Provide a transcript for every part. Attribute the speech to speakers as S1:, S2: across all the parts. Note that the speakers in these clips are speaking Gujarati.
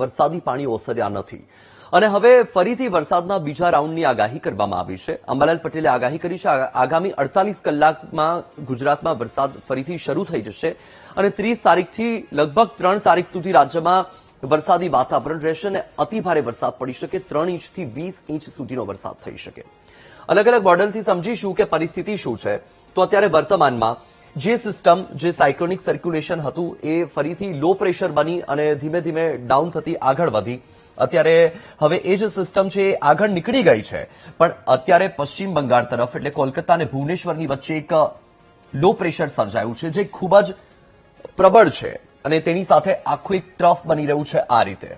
S1: વરસાદી પાણી ઓસર્યા નથી અને હવે ફરીથી વરસાદના બીજા રાઉન્ડની આગાહી કરવામાં આવી છે. અંબાલાલ પટેલે આગાહી કરી છે આગામી 48 કલાકમાં ગુજરાતમાં વરસાદ ફરીથી શરૂ થઈ જશે અને 30 તારીખથી લગભગ 3 તારીખ સુધી રાજ્યમાં વરસાદી વાતાવરણ રહેશે અને અતિભારે વરસાદ પડી શકે. 3 ઇંચથી 20 ઇંચ સુધીનો વરસાદ થઈ શકે. અલગ અલગ મોડલથી સમજીશું કે પરિસ્થિતિ શું છે. તો અત્યારે વર્તમાનમાં જે સિસ્ટમ જે સાયક્લોનિક સર્ક્યુલેશન હતું એ ફરીથી લો પ્રેશર બની અને ધીમે ધીમે ડાઉન થતી આગળ વધી. અત્યારે હવે એ જે સિસ્ટમ છે એ આગળ નીકળી ગઈ છે, પણ અત્યારે પશ્ચિમ બંગાળ તરફ એટલે કોલકાતા અને ભુવનેશ્વરની વચ્ચે એક લો પ્રેશર સર્જાયું છે જે ખૂબ જ પ્રબળ છે અને તેની સાથે આખું એક ટ્રફ બની રહ્યું છે આ રીતે.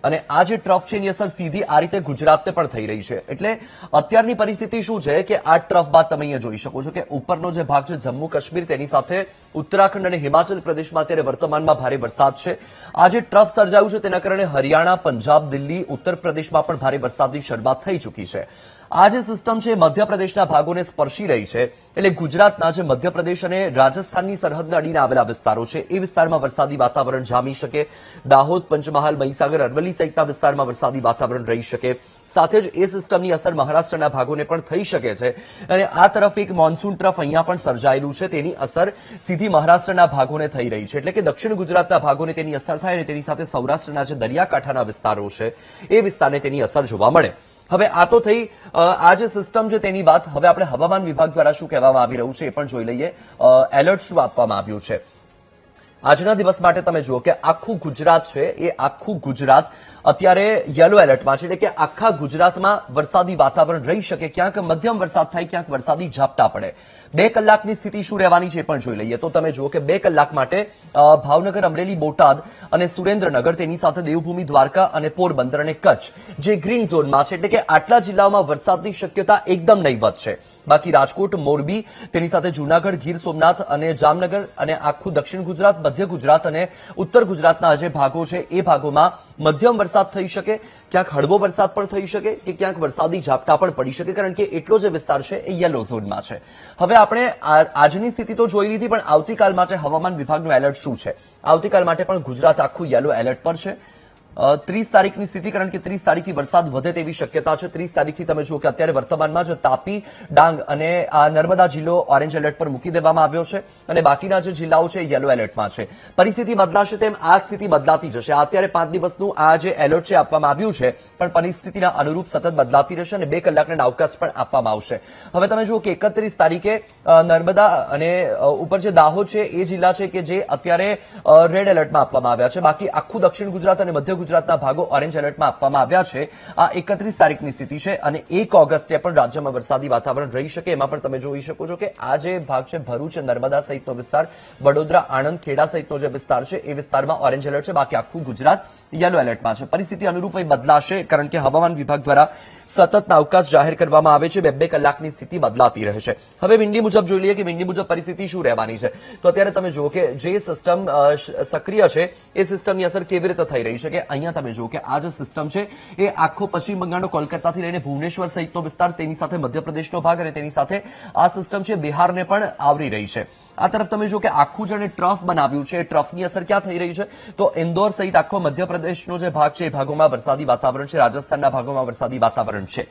S1: અને આ જે ટ્રફ છે એની અસર સીધી આ રીતે ગુજરાતને પણ થઈ રહી છે. એટલે અત્યારની પરિસ્થિતિ શું છે કે આ ટ્રફ બાદ તમે અહીંયા જોઈ શકો છો કે ઉપરનો જે ભાગ છે જમ્મુ કાશ્મીર તેની સાથે ઉત્તરાખંડ અને હિમાચલ પ્રદેશમાં અત્યારે વર્તમાનમાં ભારે વરસાદ છે. આ જે ટ્રફ સર્જાયું છે તેના કારણે હરિયાણા, પંજાબ, દિલ્હી, ઉત્તર પ્રદેશમાં પણ ભારે વરસાદની શરૂઆત થઈ ચૂકી છે. આ જે સિસ્ટમ છે મધ્યપ્રદેશના ભાગોને સ્પર્શી રહી છે એટલે ગુજરાતના જે મધ્યપ્રદેશ અને રાજસ્થાનની સરહદને અડીને આવેલા વિસ્તારો છે એ વિસ્તારમાં વરસાદી વાતાવરણ જામી શકે. દાહોદ, પંચમહાલ, મહીસાગર, અરવલ્લી સહિતના વિસ્તારમાં વરસાદી વાતાવરણ રહી શકે. સાથે જ એ સિસ્ટમની અસર મહારાષ્ટ્રના ભાગોને પણ થઈ શકે છે અને આ તરફ એક મોન્સૂન ટ્રફ અહીંયા પણ સર્જાયેલું છે. તેની અસર સીધી મહારાષ્ટ્રના ભાગોને થઈ રહી છે. એટલે કે દક્ષિણ ગુજરાતના ભાગોને તેની અસર થાય અને તેની સાથે સૌરાષ્ટ્રના જે દરિયાકાંઠાના વિસ્તારો છે એ વિસ્તારને તેની અસર જોવા મળે. હવે આ તો થઈ આ જે સિસ્ટમ છે તેની વાત. હવે આપણે હવામાન વિભાગ દ્વારા શું કહેવામાં આવી રહ્યું છે એ પણ જોઈ લઈએ. એલર્ટ શું આપવામાં આવ્યું છે આજના દિવસ માટે. તમે જુઓ કે આખું ગુજરાત છે એ આખું ગુજરાત અત્યારે યલો એલર્ટમાં છે. એટલે કે આખા ગુજરાતમાં વરસાદી વાતાવરણ રહી શકે. ક્યાંક મધ્યમ વરસાદ થાય, ક્યાંક વરસાદી ઝાપટા પડે. 2 કલાકની સ્થિતિ શું રહેવાની છે એ પણ જોઈ લઈએ. તો તમે જુઓ કે 2 કલાક માટે ભાવનગર, અમરેલી, બોટાદ અને સુરેન્દ્રનગર, તેની સાથે દેવભૂમિ, દ્વારકા અને પોરબંદર અને કચ્છ જે ગ્રીન ઝોનમાં છે. એટલે કે આટલા જિલ્લાઓમાં વરસાદની શક્યતા એકદમ નહીવત છે. બાકી રાજકોટ, મોરબી, તેની સાથે જૂનાગઢ, ગીર સોમનાથ અને જામનગર અને આખું દક્ષિણ ગુજરાત, મધ્ય ગુજરાત અને ઉત્તર ગુજરાતના જે ભાગો છે એ ભાગોમાં મધ્યમ વરસાદ થઈ શકે. ક્યાંક હળવો વરસાદ પણ થઈ શકે કે ક્યાંક વરસાદી ઝાપટા પણ પડી શકે, કારણ કે એટલો જે વિસ્તાર છે એ યલો ઝોનમાં છે. હવે આપણે આજની સ્થિતિ તો જોઈ લીધી, પણ આવતીકાલ માટે હવામાન વિભાગનું એલર્ટ શું છે. આવતીકાલ માટે પણ ગુજરાત આખું યલો એલર્ટ પર છે. 30 તારીખની સ્થિતિ, કારણ કે 30 તારીખથી વરસાદ વધે તેવી શક્યતા છે. 30 તારીખથી તમે જુઓ કે અત્યારે વર્તમાનમાં જ તાપી, ડાંગ અને આ નર્મદા જિલ્લો ઓરેન્જ એલર્ટ પર મૂકી દેવામાં આવ્યો છે અને બાકીના જે જિલ્લાઓ છે યલો એલર્ટમાં છે. પરિસ્થિતિ બદલાશે તેમ આ સ્થિતિ બદલાતી જશે. અત્યારે 5 દિવસનું આ જે એલર્ટ છે આપવામાં આવ્યું છે, પણ પરિસ્થિતિના અનુરૂપ સતત બદલાતી રહેશે અને 2 કલાકના અવકાશ પણ આપવામાં આવશે. હવે તમે જુઓ કે 31 તારીખે નર્મદા અને ઉપર જે દાહોદ છે એ જિલ્લા છે કે જે અત્યારે રેડ એલર્ટમાં આપવામાં આવ્યા છે. બાકી આખું દક્ષિણ ગુજરાત અને મધ્ય ગુજરાતના ભાગો ઓરેન્જ એલર્ટમાં આપવામાં આવ્યા છે. આ 31 તારીખની સ્થિતિ છે અને 1 ઓગસ્ટે પણ રાજ્યમાં વરસાદી વાતાવરણ રહી શકે. એમાં પણ તમે જોઈ શકો છો કે આ જે ભાગ છે ભરૂચ, નર્મદા સહિતનો વિસ્તાર, વડોદરા, આણંદ, ખેડા સહિતનો જે વિસ્તાર છે એ વિસ્તારમાં ઓરેન્જ એલર્ટ છે. બાકી આખું ગુજરાત યલો એલર્ટમાં છે. પરિસ્થિતિ અનુરૂપ બદલાશે, કારણ કે હવામાન વિભાગ દ્વારા સતત અવકાશ જાહેર કરવામાં આવે છે. 2 કલાકની સ્થિતિ બદલાતી રહે છે. હવે વિંડી મુજબ જોઈ લઈએ કે વિંડી મુજબ પરિસ્થિતિ શું રહેવાની છે. તો અત્યારે તમે જુઓ કે જે સિસ્ટમ સક્રિય છે એ સિસ્ટમની અસર કેવી રીતે થઈ રહી છે. કે અહીંયા તમે જુઓ કે આ જે સિસ્ટમ છે એ આખો પશ્ચિમ બંગાળનો કોલકાતાથી લઈને ભુવનેશ્વર સહિતનો વિસ્તાર, તેની સાથે મધ્યપ્રદેશનો ભાગ અને તેની સાથે આ સિસ્ટમ છે બિહારને પણ આવરી રહી છે. આ તરફ તમે જુઓ કે આખું જેને ટ્રફ બનાવ્યું છે એ ટ્રફની અસર ક્યાં થઈ રહી છે. તો ઇન્દોર સહિત આખો મધ્યપ્રદેશનો જે ભાગ છે એ ભાગોમાં વરસાદી વાતાવરણ છે. રાજસ્થાનના ભાગોમાં વરસાદી વાતાવરણ છે.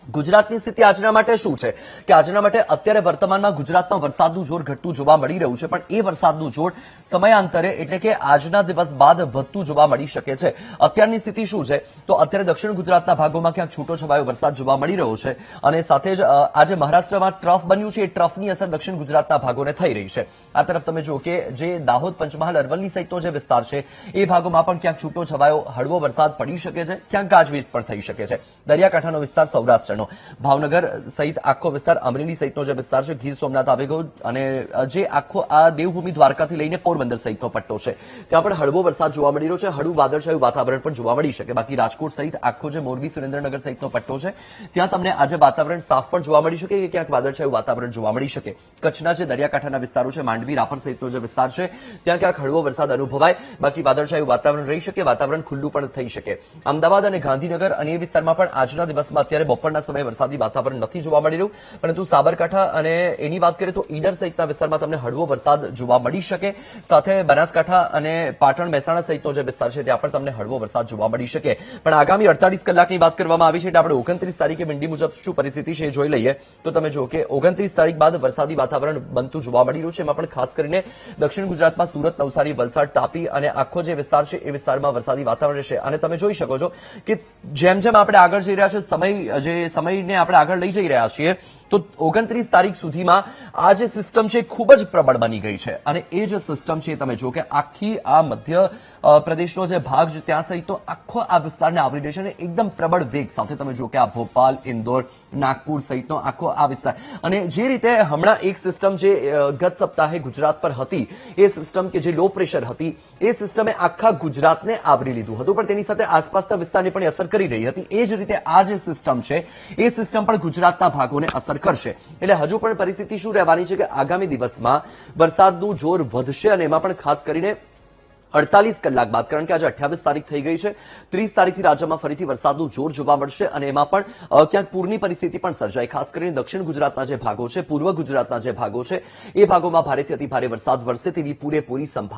S1: ગુજરાતની સ્થિતિ આજના માટે શું છે કે આજના માટે અત્યારે વર્તમાનમાં ગુજરાતમાં વરસાદનું જોર ઘટતું જોવા મળી રહ્યું છે, પણ એ વરસાદનું જોર સમયાંતરે એટલે કે આજના દિવસ બાદ વધતું જોવા મળી શકે છે. અત્યારની સ્થિતિ શું છે તો અત્યારે દક્ષિણ ગુજરાતના ભાગોમાં ક્યાંક છૂટો છવાયો વરસાદ જોવા મળી રહ્યો છે અને સાથે જ આજે મહારાષ્ટ્રમાં ટ્રફ બન્યું છે એ ટ્રફની અસર દક્ષિણ ગુજરાતના ભાગોને થઈ રહી છે. આ તરફ તમે જુઓ કે જે દાહોદ, પંચમહાલ, અરવલ્લી સહિતનો જે વિસ્તાર છે એ ભાગોમાં પણ ક્યાંક છૂટો છવાયો હળવો વરસાદ પડી શકે છે, ક્યાંક ગાજવીજ પણ થઈ શકે છે. દરિયાકાંઠાનો વિસ્તાર સૌરાષ્ટ્ર, ભાવનગર સહિત આખો વિસ્તાર, અમરેલી સહિતનો જે વિસ્તાર છે, ગીર સોમનાથ આવી ગયો અને જે આખો આ દેવભૂમિ, દ્વારકાથી લઈને પોરબંદર સહિતનો પટ્ટો છે ત્યાં પણ હળવો વરસાદ જોવા મળી રહ્યો છે. હળવું વાદળછાયું વાતાવરણ પણ જોવા મળી શકે. બાકી રાજકોટ સહિત આખો જે મોરબી, સુરેન્દ્રનગર સહિતનો પટ્ટો છે ત્યાં તમને આજે વાતાવરણ સાફ પણ જોવા મળી શકે કે ક્યાંક વાદળછાયું વાતાવરણ જોવા મળી શકે. કચ્છના જે દરિયાકાંઠાના વિસ્તારો છે, માંડવી, રાપર સહિતનો જે વિસ્તાર છે ત્યાં ક્યાંક હળવો વરસાદ અનુભવાય. બાકી વાદળછાયું વાતાવરણ રહી શકે, વાતાવરણ ખુલ્લું પણ થઈ શકે. અમદાવાદ અને ગાંધીનગર અને એ વિસ્તારમાં પણ આજના દિવસમાં અત્યારે બપોરના સમયે વરસાદી વાતાવરણ નથી જોવા મળી રહ્યું, પરંતુ સાબરકાંઠા અને એની વાત કરીએ તો ઈડર સહિતના વિસ્તારમાં તમને હળવો વરસાદ જોવા મળી શકે. સાથે બનાસકાંઠા અને પાટણ મહેસાણા સહિતનો જે વિસ્તાર છે ત્યાં પણ તમને હળવો વરસાદ જોવા મળી શકે. પણ આગામી 48 કલાકની વાત કરવામાં આવી છે એટલે આપણે 29 તારીખે વિંડી મુજબ શું પરિસ્થિતિ છે એ જોઈ લઈએ. તો તમે જુઓ કે 29 તારીખ બાદ વરસાદી વાતાવરણ બનતું જોવા મળી રહ્યું છે. એમાં પણ ખાસ કરીને દક્ષિણ ગુજરાતમાં સુરત, નવસારી, વલસાડ, તાપી અને આખો જે વિસ્તાર છે એ વિસ્તારમાં વરસાદી વાતાવરણ છે. અને તમે જોઈ શકો છો કે જેમ જેમ આપણે આગળ જઈ રહ્યા છે, સમયને આપણે આગળ લઈ જઈ રહ્યા છીએ, તો 29 તારીખ સુધીમાં આ જે સિસ્ટમ છે ખૂબ જ પ્રબળ બની ગઈ છે. અને એ જે સિસ્ટમ છે તમે જો કે આખી આ મધ્ય પ્રદેશનો જે ભાગ છે ત્યાં સહિત તો આખો આ વિસ્તારને આવરી લે છે અને એકદમ પ્રબળ વેગ સાથે તમે જો કે આ ભોપાલ, ઇન્દોર, નાગપુર સહિતનો આખો આ વિસ્તાર. અને જે રીતે હમણાં એક સિસ્ટમ જે ગત સપ્તાહે ગુજરાત પર હતી, એ સિસ્ટમ કે જે લો પ્રેશર હતી, એ સિસ્ટમે આખા ગુજરાતને આવરી લીધું હતું, પણ તેની સાથે આસપાસના વિસ્તારને પણ અસર કરી રહી હતી. એ જ રીતે આ જે સિસ્ટમ છે એ સિસ્ટમ પણ ગુજરાતના ભાગોને અસર કરશે. એટલે હજુ પણ પરિસ્થિતિ શું રહેવાની છે કે આગામી દિવસમાં વરસાદનું જોર વધશે અને એમાં પણ ખાસ કરીને 48 કલાક બાદ, કારણ કે આજે 28 તારીખ થઈ ગઈ છે, 30 તારીખથી રાજ્યમાં ફરીથી વરસાદનું જોર જોવા મળશે અને એમાં પણ ક્યાંક પૂરની પરિસ્થિતિ પણ સર્જાય. ખાસ કરીને દક્ષિણ ગુજરાતના જે ભાગો છે, પૂર્વ ગુજરાતના જે ભાગો છે, એ ભાગોમાં ભારેથી અતિભારે વરસાદ વરસે તેવી પૂરેપૂરી સંભાવના